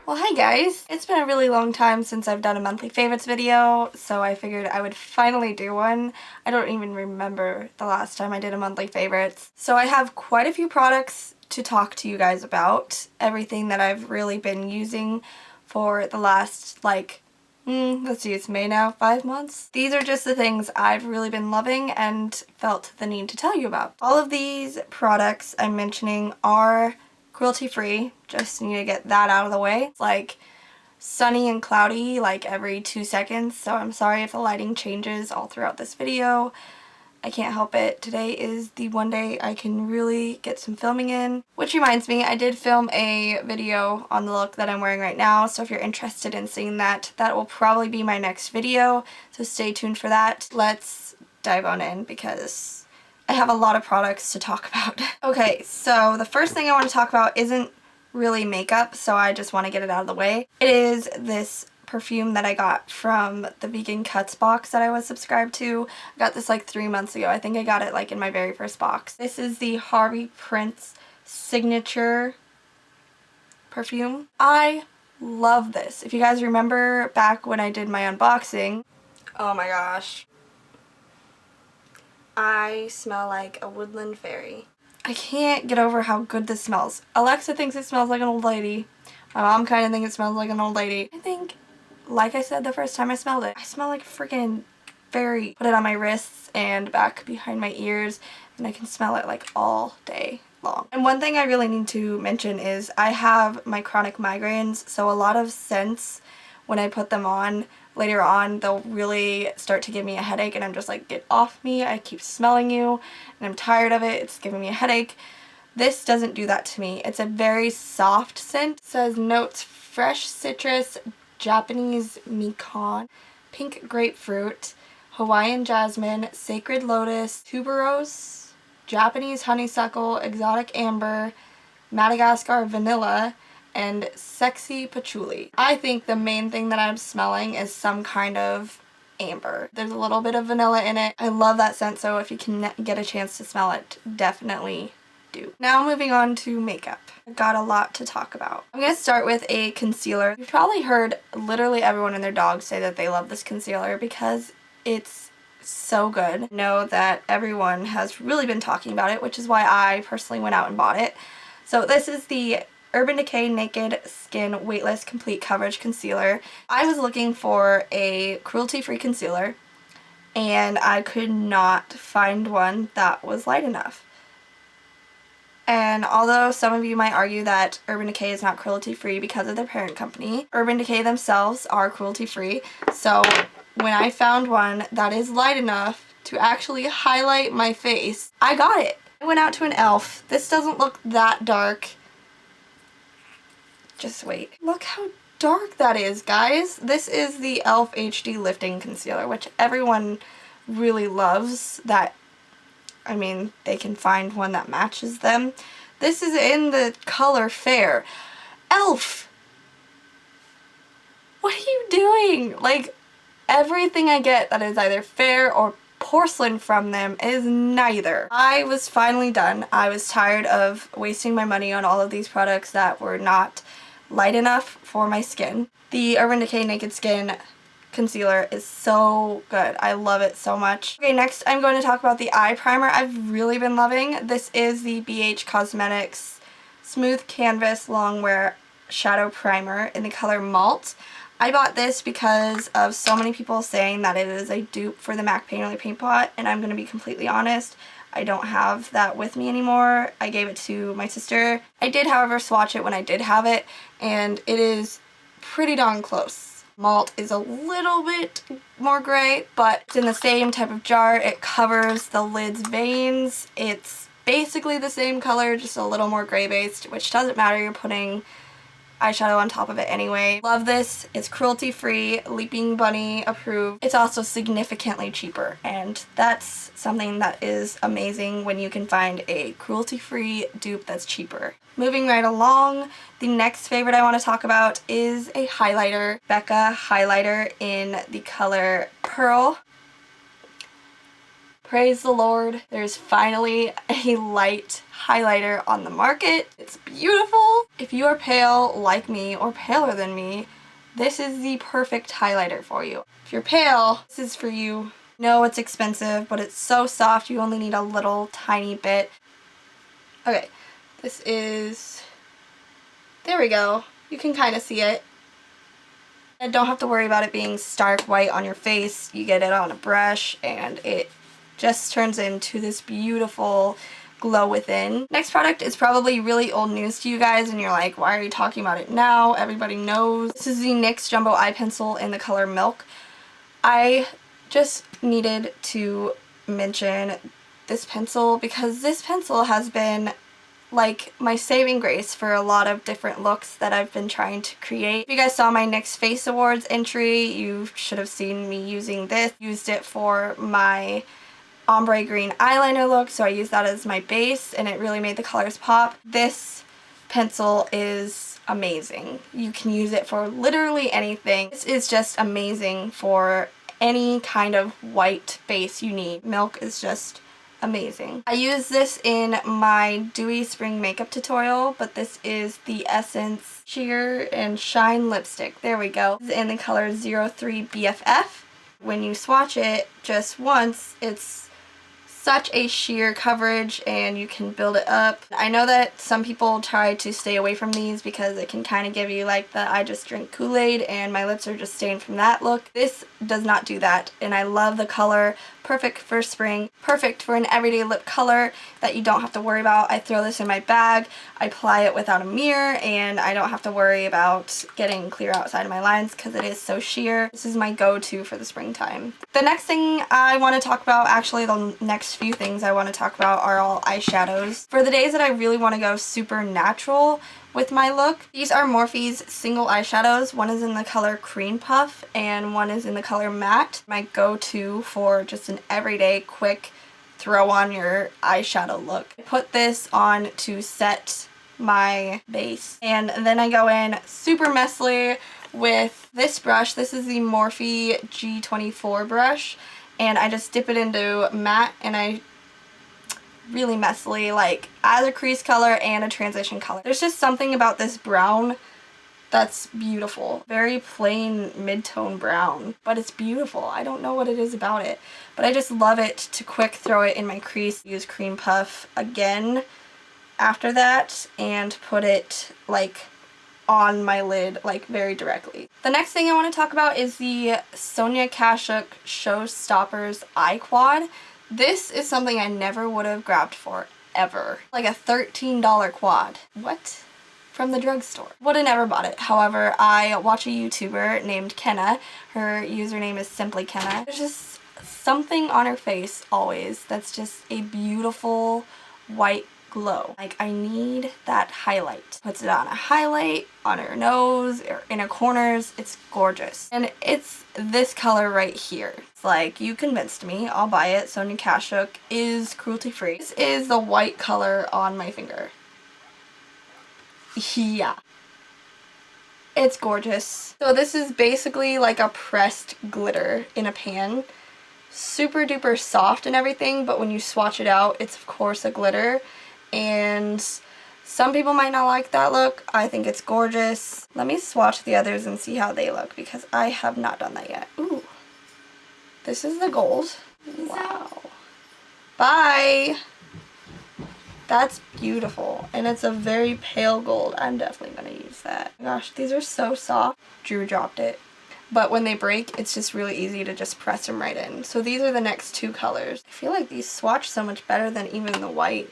Well, hi guys! It's been a really long time since I've done a monthly favorites video, so I figured I would finally do one. I don't even remember the last time I did a monthly favorites. So I have quite a few products to talk to you guys about. Everything that I've really been using for the last, let's see, it's May now, 5 months? These are just the things I've really been loving and felt the need to tell you about. All of these products I'm mentioning are cruelty-free, just need to get that out of the way. It's like sunny and cloudy like every 2 seconds, so I'm sorry if the lighting changes all throughout this video. I can't help it. Today is the one day I can really get some filming in. Which reminds me, I did film a video on the look that I'm wearing right now, so if you're interested in seeing that, that will probably be my next video, so stay tuned for that. Let's dive on in because I have a lot of products to talk about. Okay, so the first thing I want to talk about isn't really makeup, so I just want to get it out of the way. It is this perfume that I got from the Vegan Cuts box that I was subscribed to. I got this like 3 months ago. I think I got it like in my very first box. This is the Harvey Prince Signature perfume. I love this. If you guys remember back when I did my unboxing, oh my gosh, I smell like a woodland fairy. I can't get over how good this smells. Alexa thinks it smells like an old lady. My mom kind of thinks it smells like an old lady. I think, like I said the first time I smelled it, I smell like a freaking fairy. Put it on my wrists and back behind my ears, and I can smell it like all day long. And one thing I really need to mention is I have my chronic migraines, so a lot of scents, when I put them on, later on they'll really start to give me a headache, and I'm just like, get off me, I keep smelling you and I'm tired of it, it's giving me a headache. This doesn't do that to me. It's a very soft scent. It says notes fresh citrus, Japanese mikan, pink grapefruit, Hawaiian jasmine, sacred lotus, tuberose, Japanese honeysuckle, exotic amber, Madagascar vanilla, and sexy patchouli. I think the main thing that I'm smelling is some kind of amber. There's a little bit of vanilla in it. I love that scent, so if you can get a chance to smell it, definitely do. Now moving on to makeup. I've got a lot to talk about. I'm going to start with a concealer. You've probably heard literally everyone and their dog say that they love this concealer because it's so good. I know that everyone has really been talking about it, which is why I personally went out and bought it. So this is the Urban Decay Naked Skin Weightless Complete Coverage Concealer. I was looking for a cruelty-free concealer, and I could not find one that was light enough. And although some of you might argue that Urban Decay is not cruelty-free because of their parent company, Urban Decay themselves are cruelty-free. So when I found one that is light enough to actually highlight my face, I got it. I went out to an e.l.f. This doesn't look that dark. Just wait. Look how dark that is, guys. This is the e.l.f. HD Lifting Concealer, which everyone really loves. I mean, they can find one that matches them. This is in the color Fair. e.l.f. What are you doing? Like, everything I get that is either fair or porcelain from them is neither. I was finally done. I was tired of wasting my money on all of these products that were not light enough for my skin. The Urban Decay Naked Skin concealer is so good. I love it so much. Okay, next I'm going to talk about the eye primer I've really been loving. This is the BH Cosmetics Smooth Canvas Longwear Shadow Primer in the color Malt. I bought this because of so many people saying that it is a dupe for the MAC Painterly Paint Pot, and I'm going to be completely honest, I don't have that with me anymore. I gave it to my sister. I did, however, swatch it when I did have it, and it is pretty darn close. Malt is a little bit more gray, but it's in the same type of jar. It covers the lid's veins. It's basically the same color, just a little more gray based, which doesn't matter. You're putting eyeshadow on top of it anyway. Love this. It's cruelty free, Leaping Bunny approved. It's also significantly cheaper, and that's something that is amazing when you can find a cruelty free dupe that's cheaper. Moving right along, the next favorite I want to talk about is a highlighter. Becca highlighter in the color Pearl. Praise the Lord, there's finally a light highlighter on the market. It's beautiful. If you are pale like me or paler than me, this is the perfect highlighter for you. If you're pale, this is for you. No, it's expensive, but it's so soft, you only need a little tiny bit. Okay, this is, there we go. You can kind of see it. And don't have to worry about it being stark white on your face. You get it on a brush and it just turns into this beautiful glow within. Next product is probably really old news to you guys and you're like, why are you talking about it now? Everybody knows. This is the NYX Jumbo Eye Pencil in the color Milk. I just needed to mention this pencil because this pencil has been like my saving grace for a lot of different looks that I've been trying to create. If you guys saw my NYX Face Awards entry, you should have seen me using this. Used it for my ombre green eyeliner look, so I used that as my base and it really made the colors pop. This pencil is amazing. You can use it for literally anything. This is just amazing for any kind of white base you need. Milk is just amazing. I use this in my dewy spring makeup tutorial, but this is the Essence Sheer and Shine lipstick. There we go. This is in the color 03 BFF. When you swatch it just once, it's such a sheer coverage and you can build it up. I know that some people try to stay away from these because it can kind of give you like the I just drink Kool-Aid and my lips are just stained from that look. This does not do that and I love the color. Perfect for spring, perfect for an everyday lip color that you don't have to worry about. I throw this in my bag, I apply it without a mirror, and I don't have to worry about getting clear outside of my lines because it is so sheer. This is my go-to for the springtime. The next thing I want to talk about, actually the next few things I want to talk about are all eyeshadows. For the days that I really want to go super natural with my look, these are Morphe's single eyeshadows. One is in the color Cream Puff and one is in the color Matte. My go-to for just an everyday quick throw on your eyeshadow look. I put this on to set my base and then I go in super messily with this brush. This is the Morphe G24 brush and I just dip it into matte and I really messily like add a crease color and a transition color. There's just something about this brown that's beautiful. Very plain mid-tone brown, but it's beautiful. I don't know what it is about it, but I just love it to quick throw it in my crease. Use Cream Puff again after that and put it like on my lid like very directly. The next thing I want to talk about is the Sonia Kashuk Showstoppers Eye Quad. This is something I never would have grabbed for, ever. Like a $13 quad. What? From the drugstore. Would have never bought it. However, I watch a YouTuber named Kenna. Her username is Simply Kenna. There's just something on her face always that's just a beautiful white glow. Like, I need that highlight. Puts it on a highlight, on her nose, or in her corners. It's gorgeous. And it's this color right here. It's like, you convinced me, I'll buy it. Sonia Kashuk is cruelty free. This is the white color on my finger. Yeah. It's gorgeous. So this is basically like a pressed glitter in a pan. Super duper soft and everything, but when you swatch it out, it's of course a glitter. And some people might not like that look. I think it's gorgeous. Let me swatch the others and see how they look because I have not done that yet. Ooh. This is the gold. Wow. Bye! That's beautiful. And it's a very pale gold. I'm definitely going to use that. Gosh, these are so soft. Drew dropped it. But when they break, it's just really easy to just press them right in. So these are the next two colors. I feel like these swatch so much better than even the white.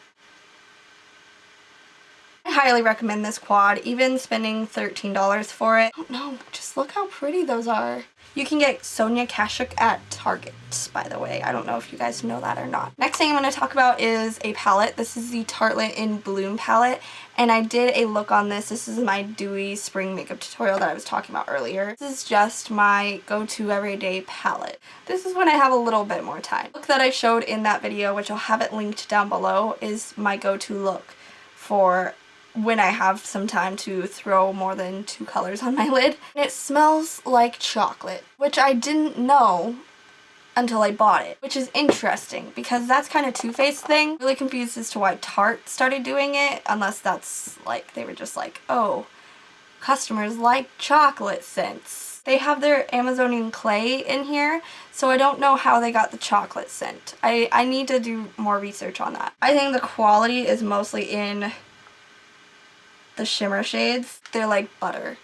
I highly recommend this quad, even spending $13 for it. I don't know, just look how pretty those are. You can get Sonia Kashuk at Target, by the way. I don't know if you guys know that or not. Next thing I'm going to talk about is a palette. This is the Tartelette in Bloom palette, and I did a look on this. This is my dewy spring makeup tutorial that I was talking about earlier. This is just my go-to everyday palette. This is when I have a little bit more time. The look that I showed in that video, which I'll have it linked down below, is my go-to look for when I have some time to throw more than 2 colors on my lid. And it smells like chocolate, which I didn't know until I bought it, which is interesting because that's kind of Too Faced thing. Really confused as to why Tarte started doing it, unless that's like they were just like, oh, customers like chocolate scents. They have their Amazonian clay in here, so I don't know how they got the chocolate scent. I need to do more research on that. I think the quality is mostly in the shimmer shades. They're like butter.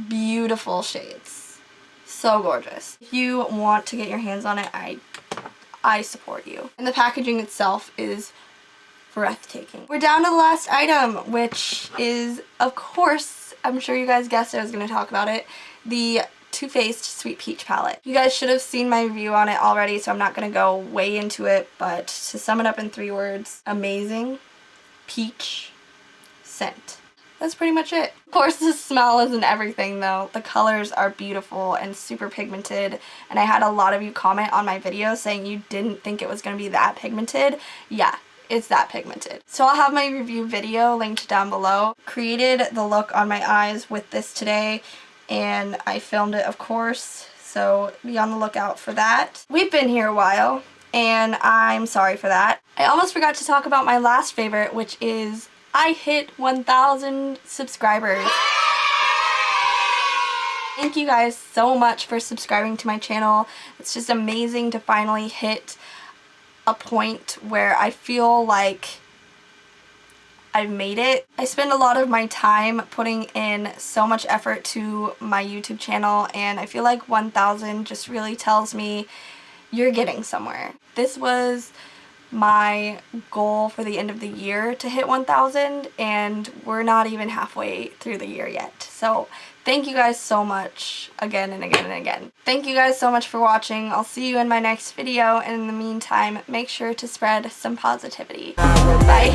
Beautiful shades. So gorgeous. If you want to get your hands on it, I support you. And the packaging itself is breathtaking. We're down to the last item, which is, of course, I'm sure you guys guessed I was going to talk about it, the Too Faced Sweet Peach palette. You guys should have seen my review on it already, so I'm not going to go way into it, but to sum it up in 3 words, amazing peach scent. That's pretty much it. Of course, the smell isn't everything though. The colors are beautiful and super pigmented, and I had a lot of you comment on my video saying you didn't think it was going to be that pigmented. Yeah, it's that pigmented. So I'll have my review video linked down below. Created the look on my eyes with this today, and I filmed it, of course, so be on the lookout for that. We've been here a while, and I'm sorry for that. I almost forgot to talk about my last favorite, which is I hit 1,000 subscribers. Thank you guys so much for subscribing to my channel. It's just amazing to finally hit a point where I feel like I've made it. I spend a lot of my time putting in so much effort to my YouTube channel, and I feel like 1,000 just really tells me you're getting somewhere. This was my goal for the end of the year to hit 1,000, and we're not even halfway through the year yet. So thank you guys so much again and again and again. Thank you guys so much for watching. I'll see you in my next video, and in the meantime, make sure to spread some positivity. Bye.